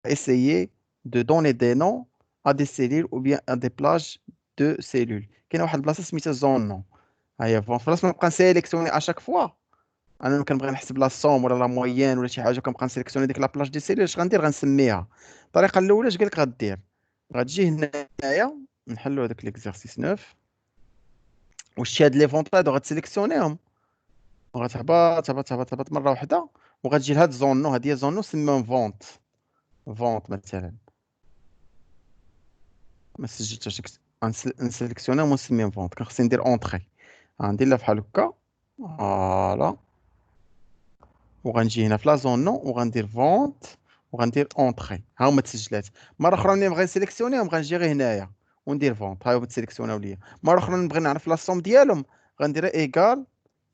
essayer de donner des noms à des cellules ou bien à des plages de cellules. كاينه واحد البلاصه سميتها زون نو. هيا فون فراس ما نبقى نسيليكسيوني اشاك فوا. انا كنبغي نحسب لا سوم ولا لا موين ولا شي حاجه، كنبقى نسيليكسيوني ديك لا بلاج دي سيلول. اش غندير؟ غنسميها. الطريقه الاولى اش قالك غدير؟ غتجي هنايا نحلو هذاك ليكزارسيس 9 وشتي هاد لي فونطاد وغتسيليكسيونيهم وغتهبط هبط هبط هبط مره واحده وغتجي لهاد زون نو. هادي هي زون نو سميهم فونت. فونت مثلا ما سجلتهاش نسيليكسيونيهم ونسميهم فونت. كان خصني ندير اونطري. غندير لها بحال هكا فوالا وغنجي هنا في لا زون نو وغندير فونت وغندير اونطري. ها هما التسجيلات. مره اخرى ملي نبغي نسيليكسيونيهم غنجي غير هنايا وندير فونت. ها هما تسيليكسيوناو ليا. مره اخرى نبغي نعرف لا سوم ديالهم غندير ايكال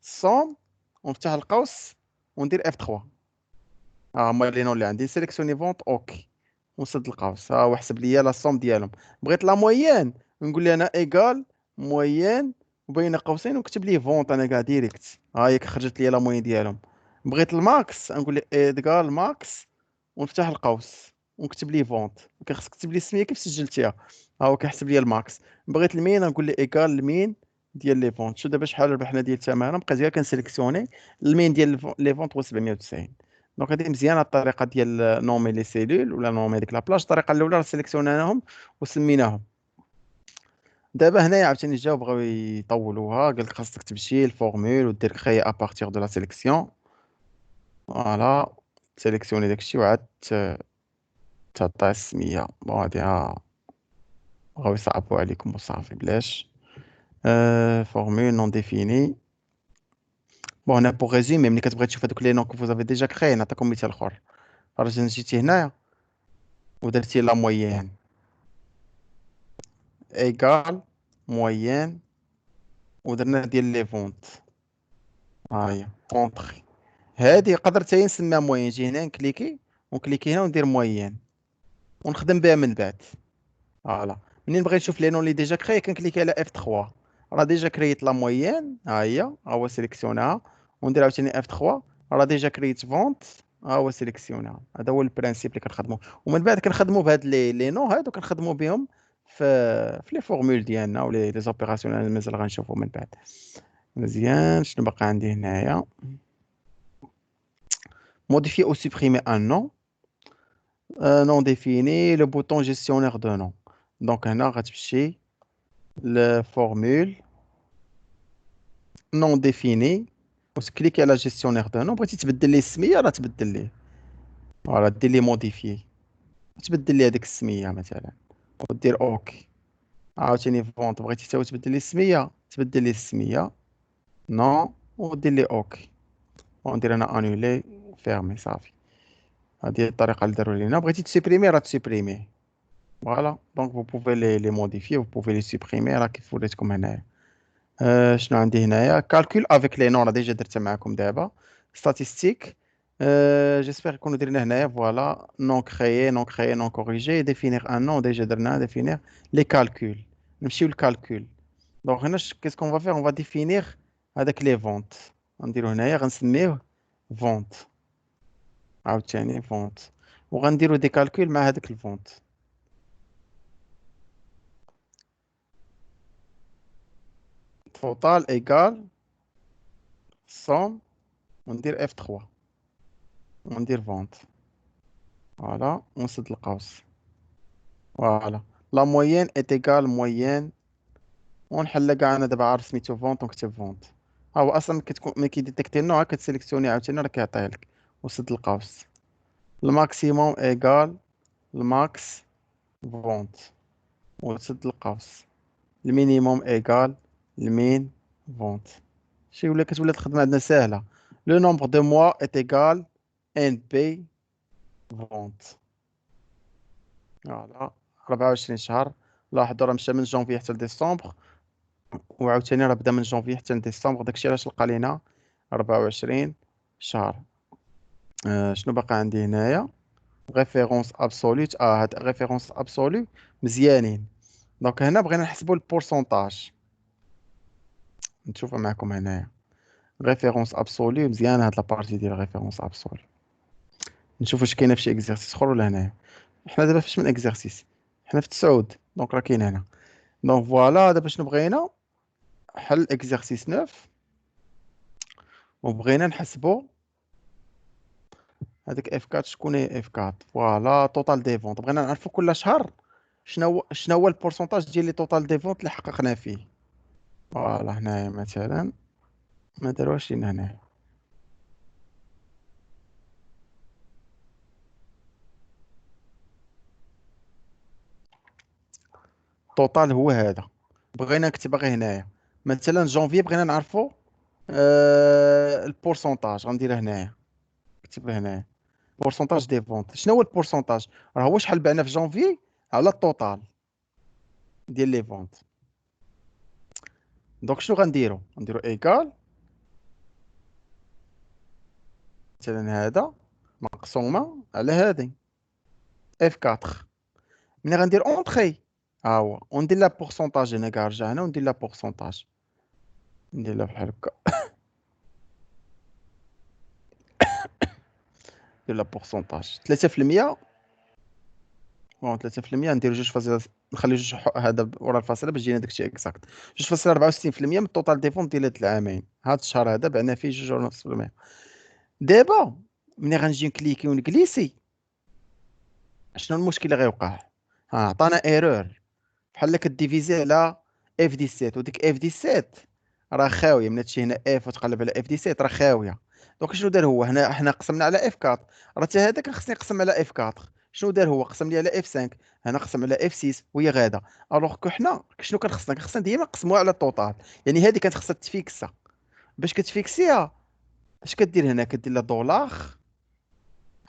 سوم ونفتح القوس وندير اف 3. ها هما لي نون اللي عندي. سيليكسيوني فونت اوكي ونسد القوس. ها هو حسب ليا لا سوم ديالهم. بغيت لا مويان نقول لي انا ايكال مويان وبين قوسين ونكتب ليه فونت انا كاع ديريكت. ها هي خرجت لي لا موين ديالهم. بغيت الماكس نقول ليه ادغال ماكس ونفتح القوس ونكتب ليه فونت. كان خصك تكتب لي السميه كيف سجلتيها. ها هو كيحسب لي الماكس. بغيت المين نقول ليه ايكال المين ديال لي فونت. شو دابا شحال ربحنا ديال الثمن؟ بقيت غير كنسيليكسيوني المين ديال لي فونت هو 790. دونك هذه مزيانه الطريقه ديال نومي لي سيلول ولا نومي ديك لابلاج. الطريقه الاولى سيليكسيوناهم وسميناهم. دابا هنايا عاوتاني جاو بغاو يطولوها. قال لك خاصك تمشي الفورمول ودير كريي ابارتيغ دو لا سيليكسيون. فوالا سيليكسيوني داكشي وعاد تعطيه السميه. بون هادي بغاو يصعبوا عليكم وصافي بلاش. فورمول نون ديفيني. بون هنا بوغ ريزومي ملي كتبغي تشوف هادوك لي نون كو فوزافي ديجا كريي. نعطيكم مثال اخر. راه جيتي هنايا ودرتي لا مويان ايكال مويان ودرنا ديال لي فونت. ها هي اونطري. هادي قدرت حتى هي نسميها موين. نجي هنا نكليكي ونكليكي هنا وندير موين ونخدم بها من بعد. فوالا منين بغيت نشوف لي نون اللي ديجا كري كنكليكي على اف 3. راه ديجا كريت لا موين. ها هو سيليكسيوناها وندير عاوتاني اف 3. راه ديجا كريت فونت. ها هو سيليكسيوناها. هذا هو البرانسيب اللي كنخدمو. ومن بعد كنخدمو بهاد لي نون هادو كنخدمو بهم في لي فورمول ديالنا ولي لي زوبيراسيون اللي مازال غنشوفو من بعد. مزيان. شنو باقي عندي هنايا؟ modifier ou supprimer un nom. Un nom défini, le bouton gestionnaire de nom. Donc, هنا غتمشي لفورمول نون ديفيني وتكليكي على جيستيونير دو نون. بغيتي تبدل ليه السميه راه تبدل ليه. فوالا دير ليه موديفيي تبدل ليه هذيك السميه مثلا ودير اوكي. عاوتاني فونت بغيتي تا تبدل ليه السميه تبدل ليه السميه نو ودير ليه اوكي وندير انا انولي فيرمي صافي. هذه هي الطريقه اللي داروا لينا. بغيتي تسيبريمي راه تسيبريمي. Voilà, donc vous pouvez les modifier, vous pouvez les supprimer راه كيف وريتكم هنايا. شنو عندي هنايا؟ calcul avec les noms راه ديجا درتها معكم دابا. statistique. جيسبر يكونوا درنا هنايا. فوالا non créé non créé non corrigé définir un nom ديجا درناه. définir les calculs. نمشيو للكالكول. دونك هنا qu'est-ce qu'on va faire? on va définir هذاك les ventes. غنديرو هنايا غنسميوه vente. عاوتاني vente وغنديرو دي calcul مع هذاك الفونت. total égal somme وندير اف 3 وندير فونت. فوالا ونسد القوس. فوالا لا موين ايت ايكال موين ونحل كاع. انا دابا عارف سميتو فونت ونكتب فونت. ها هو اصلا كتكون ملي كيديتيكتي النوع كتسيليكسيوني عاوتاني راه كيعطيه لك وسد القوس. الماكسيموم ايكال الماكس فونت وتسد القوس. المينيموم ايكال المين فونت. شي ولا كتولي الخدمه عندنا ساهله. لو نومبر دو موا ايت ايكال ان بي فونت. فوالا 24 شهر. لاحظوا راه مشى من جونفي حتى لديسمبر وعاوتاني راه بدا من جونفي حتى لديسمبر. داكشي علاش لقى لينا 24 شهر. شنو باقي عندي هنايا؟ ريفيرونس ابسوليت. هاد ريفيرونس ابسولو مزيانين. دونك هنا بغينا نحسبوا البورسونتاج. نشوفها معكم هنايا. ريفيرونس ابسولو مزيان. هاد لابارتي ديال ريفيرونس ابسولو نشوف واش كاينه في شي اكزرسيس اخر ولا هنايا. حنا دابا فاش من اكزرسيس؟ حنا في 9 دونك راه كاين هنا. دونك فوالا دابا شنو بغينا؟ حل اكزرسيس 9 وبغينا نحسبوا هذاك اف 4. شكون هي اف 4؟ فوالا توتال دي فونت. بغينا نعرفوا كل شهر شنو هو البورسونتاج ديال لي توتال دي فونت اللي حققنا فيه. فوالا هنايا مثلا ما داروهاش لينا هنايا. توتال هو هذا. بغينا نكتبها غير هنايا. مثلا جونفي بغينا نعرفوا البورسونتاج. غنديرها هنايا، نكتبها هنايا. بورسونتاج دي فونت. شنو هو البورسونتاج؟ راه هو شحال بعنا في جونفي على التوتال ديال لي فونت. دونك شنو غنديرو ايكال مثلا هذا مقسومه على هذه اف 4. ملي غندير اونطري ها هو وندير لا بورسونتاج هنا كاع رجع هنا وندير لا بورسونتاج. ندير لها بحال هكا، ندير لا بورسونتاج 3%. بون 3% ندير 2 نخلي هذا ورا الفاصله باش يجينا داكشي اكزاكت. 2.64% من التوتال دي فونت ديال هاد العامين. هاد الشهر هذا بعنا فيه 2.5%. دابا ملي غنجي نكليكي ونكليسي شنو المشكل اللي غيوقع؟ عطانا ايرور بحال كديفيزي على اف 17 وديك اف 17 راه خاويه. ملي تمشي هنا اف وتقلب على اف 17 راه خاويه. دونك شنو دار هو هنا؟ حنا قسمنا على اف 4. راه حتى هذا كان خصني نقسم على اف 4. شنو دار هو؟ قسم لي على اف 5. هنا قسم على اف 6 وهي غاده. الوغ كو حنا شنو كان خصنا؟ كان خصنا ديما نقسموها على التوتال. يعني هذه كانت خصها تفيكسا. باش كتفيكسيها اش كدير هنا؟ كدير لها دولار.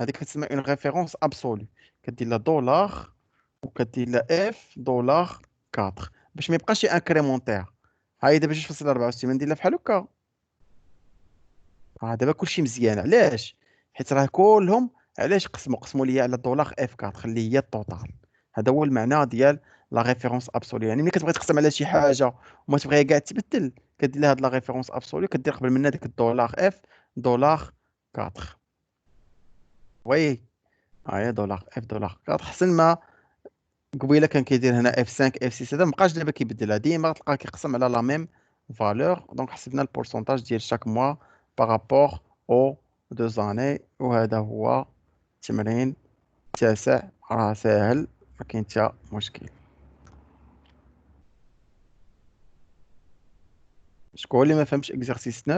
هذيك كتسمى اون ريفيرونس ابسولو. كدير لها دولار وكدير لها اف دولار 4 باش ما يبقاش انكريمونتير. هاي دابا 2.64 ندير لها بحال هكا. دابا كلشي مزيان. علاش؟ حيت راه كلهم علاش قسموا ليا على الدولار اف 4 خلي هي التوتال. هذا هو المعنى ديال لا ريفيرونس ابسولو. يعني ملي كتبغي تقسم على شي حاجه وما تبغيها كاع تبدل كدير لها هاد لا ريفيرونس ابسولو. كدير قبل منها ديك الدولار اف دولار 4. وي ها هي دولار اف دولار 4. حسن ما قبيله كان كيدير هنا اف 5 اف 6. هذا مابقاش دابا كيبدلها ديما تلقاه كيقسم على لا ميم فالور. دونك حسبنا البورسونتاج ديال شاك موا بارابور او 2 زاني. وهذا هو التمرين التاسع. راه ساهل ما كاين حتى مشكل. شكون اللي ما فهمش اكزرسيس 9؟